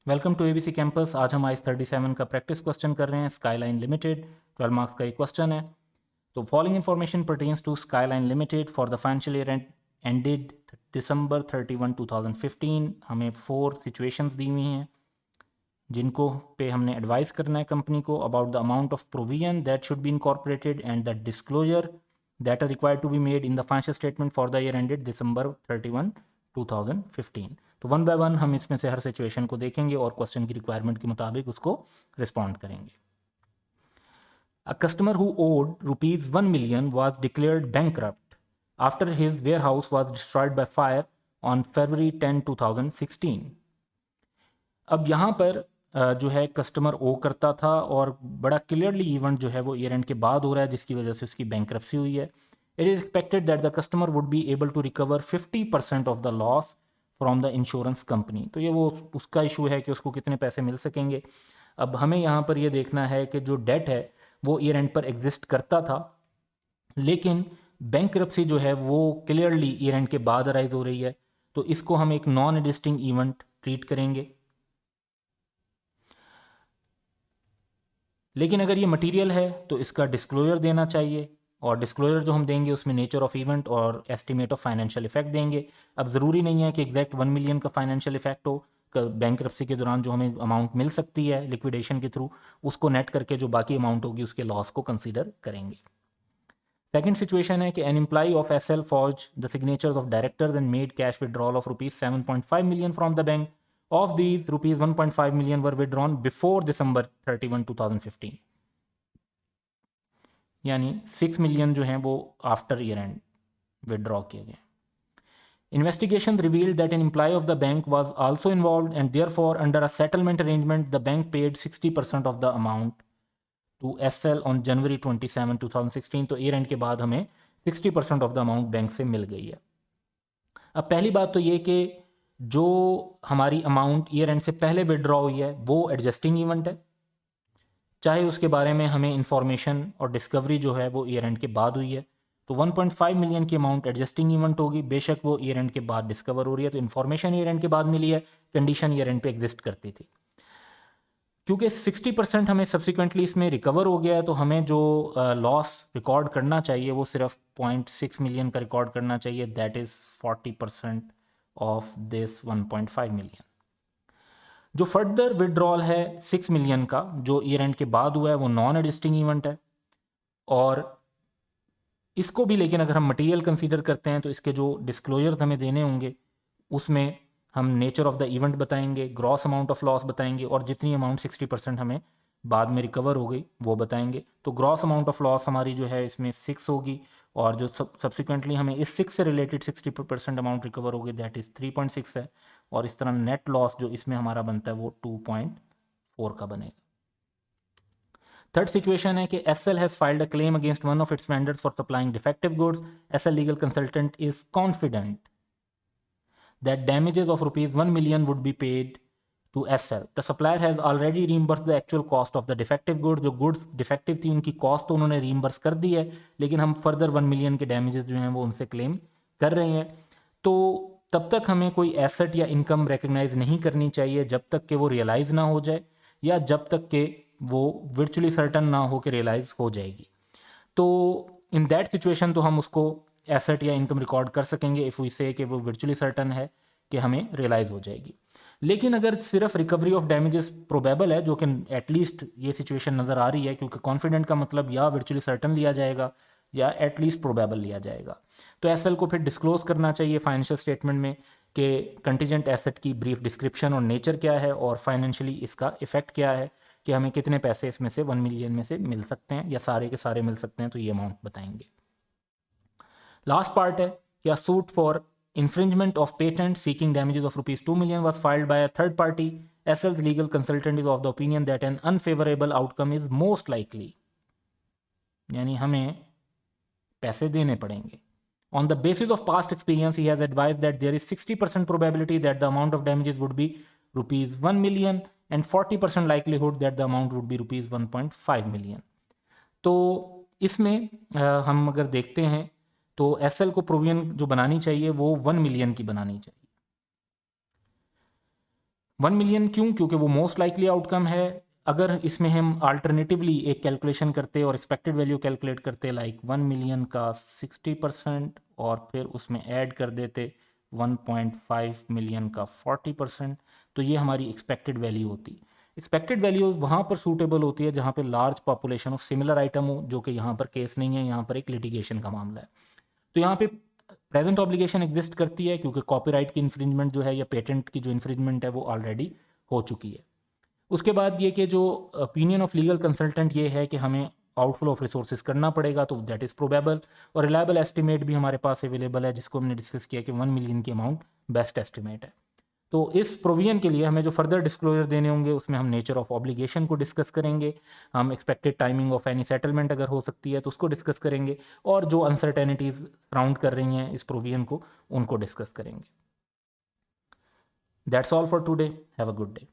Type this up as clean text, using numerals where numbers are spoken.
Welcome to ABC campus. आज हम ice 37 का प्रैक्टिस क्वेश्चन कर रहे हैं। स्काईलाइन लिमिटेड 12 मार्क्स का एक क्वेश्चन है। तो following information pertains to Skyline Limited for the financial year ended December 31, 2015। हमें 4 सिचुएशंस दी हुई हैं जिनको पे हमने एडवाइस करना है कंपनी को about the amount of provision that should be incorporated and the disclosure that are required to be made in the financial statement for the year ended December 31, 2015। तो वन बाय वन हम इसमें से हर situation को देखेंगे और question की requirement के मुताबिक उसको रिस्पॉन्ड करेंगे। A customer who owed rupees 1 million was declared bankrupt after his warehouse was destroyed by fire on February 10, 2016। अब यहाँ पर जो है कस्टमर ओ करता था और बड़ा क्लियरली इवेंट जो है वो ईयर एंड के बाद हो रहा है जिसकी वजह से उसकी बैंक्रप्सी हुई है। It is expected that the customer would be able to recover 50% of the loss from the insurance company. तो ये वो उसका इशू है कि उसको कितने पैसे मिल सकेंगे। अब हमें यहाँ पर ये देखना है कि जो डेट है वो ईयर एंड पर एग्जिस्ट करता था, लेकिन बैंक्रप्सी जो है वो क्लियरली ईयर एंड के बाद अराइज हो रही है, तो इसको हम एक नॉन एडिस्टिंग इवेंट ट्रीट करेंगे। लेकिन अगर ये मटेरियल है तो इसका डिस्क्लोजर देना चाहिए, और डिस्क्लोजर जो हम देंगे उसमें नेचर ऑफ इवेंट और एस्टिमेट ऑफ फाइनेंशियल इफेक्ट देंगे। अब ज़रूरी नहीं है कि एग्जैक्ट 1 मिलियन का फाइनेंशियल इफेक्ट हो। बैंक्रप्सी के दौरान जो हमें अमाउंट मिल सकती है लिक्विडेशन के थ्रू, उसको नेट करके जो बाकी अमाउंट होगी उसके लॉस को कंसीडर करेंगे। सेकंड सिचुएशन है कि an employ of SL forge the signatures of directors and made cash withdrawal of rupees 7.5 million from the bank. Of these, rupees 1.5 million were withdrawn before December 31, 2015। यानी 6 million जो हैं वो after year and withdraw किए गए। Investigation revealed that an employee of the bank was also involved, and therefore, under a settlement arrangement, the bank paid 60% of the amount to SL on January 27, 2016। तो year and के बाद हमें 60% of the amount bank से मिल गई है। अब पहली बात तो ये कि जो हमारी अमाउंट ईयर एंड से पहले विड्रॉ हुई है वो एडजस्टिंग इवेंट है, चाहे उसके बारे में हमें इंफॉर्मेशन और डिस्कवरी जो है वो ईयर एंड के बाद हुई है। तो 1.5 मिलियन की अमाउंट एडजस्टिंग इवेंट होगी, बेशक वो ईयर एंड के बाद डिस्कवर हो रही है। तो इन्फॉर्मेशन ईयर एंड के बाद मिली है, कंडीशन ईयर एंड पे एग्जिस्ट करती थी। क्योंकि 60% हमें सब्सिक्वेंटली इसमें रिकवर हो गया है, तो हमें जो लॉस रिकॉर्ड करना चाहिए वो सिर्फ 0.6 मिलियन का रिकॉर्ड करना चाहिए। That is 40% of this 1.5 million. जो फर्दर विड्रॉल है 6 मिलियन का जो ईयर एंड के बाद हुआ है वो नॉन एडिस्टिंग इवेंट है, और इसको भी लेकिन अगर हम मटेरियल कंसीडर करते हैं तो इसके जो डिस्क्लोजर हमें देने होंगे उसमें हम नेचर ऑफ द इवेंट बताएंगे, ग्रॉस अमाउंट ऑफ लॉस बताएंगे, और जितनी अमाउंट 60% हमें बाद में रिकवर हो गई वो बताएंगे। तो ग्रॉस अमाउंट ऑफ लॉस हमारी जो है इसमें 6 होगी, और जो सब्सिक्वेंटली हमें इस 6 से रिलेटेड 60% अमाउंट रिकवर होगी दैट इज़ 3.6 है, और इस तरह नेट लॉस जो इसमें हमारा बनता है वो 2.4 का बनेगा। थर्ड सिचुएशन है कि SL has filed a claim against one of its vendors for supplying defective goods. SL legal consultant is confident that damages of rupees 1 million would be paid to SL. The supplier has already reimbursed the actual cost of the defective goods। जो goods defective थी उनकी cost तो उन्होंने reimburse कर दी है, लेकिन हम further 1 million के डैमेजेस जो हैं वो उनसे क्लेम कर रहे हैं। तो तब तक हमें कोई एसेट या इनकम रिकग्नाइज नहीं करनी चाहिए जब तक कि वो रियलाइज ना हो जाए, या जब तक कि वो वर्चुअली सर्टन ना हो कि रियलाइज हो जाएगी। तो इन दैट सिचुएशन तो हम उसको एसेट या इनकम रिकॉर्ड कर सकेंगे इफ़ वी से कि वो वर्चुअली सर्टन है कि हमें रियलाइज हो जाएगी। लेकिन अगर सिर्फ रिकवरी ऑफ डैमेजेस प्रोबेबल है, जो कि एटलीस्ट ये सिचुएशन नज़र आ रही है, क्योंकि कॉन्फिडेंट का मतलब या वर्चुअली सर्टन लिया जाएगा या एटलीस्ट प्रोबेबल लिया जाएगा, तो एसएल को फिर डिस्क्लोज करना चाहिए फाइनेंशियल स्टेटमेंट में कि कंटीजेंट एसेट की ब्रीफ डिस्क्रिप्शन और नेचर क्या है, और फाइनेंशियली इसका इफेक्ट क्या है, कि हमें कितने पैसे इसमें से 1 मिलियन में से मिल सकते हैं या सारे के सारे मिल सकते हैं, तो ये अमाउंट बताएंगे। लास्ट पार्ट है कि अ suit for infringement of patent seeking damages of rupees 2 million was filed by a third party. SL's legal consultant is of the opinion that an unfavorable outcome is most likely, यानी हमें पैसे देने पड़ेंगे। On the basis of past experience, he has advised that there is 60% probability that the amount of damages would be rupees 1 million and 40% likelihood that the amount would be rupees 1.5 million। तो इसमें हम अगर देखते हैं तो SL को provision जो बनानी चाहिए वो 1 मिलियन की बनानी चाहिए। 1 मिलियन क्यों? क्योंकि वो मोस्ट लाइकली आउटकम है। अगर इसमें हम अल्टरनेटिवली एक कैलकुलेशन करते और एक्सपेक्टेड वैल्यू कैलकुलेट करते लाइक 1 मिलियन का 60% और फिर उसमें ऐड कर देते 1.5 मिलियन का 40%, तो ये हमारी एक्सपेक्टेड वैल्यू होती। एक्सपेक्टेड वैल्यू वहाँ पर सूटेबल होती है जहाँ पे large population of similar item हो, जो कि यहाँ पर केस नहीं है, यहाँ पर एक लिटिगेशन का मामला है। तो यहाँ पे प्रेजेंट ऑब्लिगेशन एग्जिस्ट करती है क्योंकि कॉपीराइट की इन्फ्रिंजमेंट जो है या पेटेंट की जो इन्फ्रिंजमेंट है वो ऑलरेडी हो चुकी है। उसके बाद ये कि जो ओपिनियन ऑफ लीगल कंसल्टेंट ये है कि हमें आउटफ्लो ऑफ रिसोर्सेज करना पड़ेगा, तो दैट इज़ प्रोबेबल। और रिलायबल एस्टिमेट भी हमारे पास अवेलेबल है जिसको हमने डिस्कस किया कि 1 मिलियन की अमाउंट बेस्ट एस्टिमेट है। तो इस प्रोविजन के लिए हमें जो फर्दर डिस्क्लोजर देने होंगे उसमें हम नेचर ऑफ ऑब्लिगेशन को डिस्कस करेंगे, हम expected timing of any settlement अगर हो सकती है तो उसको डिस्कस करेंगे, और जो अनसर्टेनिटीज सराउंड कर रही हैं इस प्रोविजन को उनको डिस्कस करेंगे। That's all for today. Have a good day.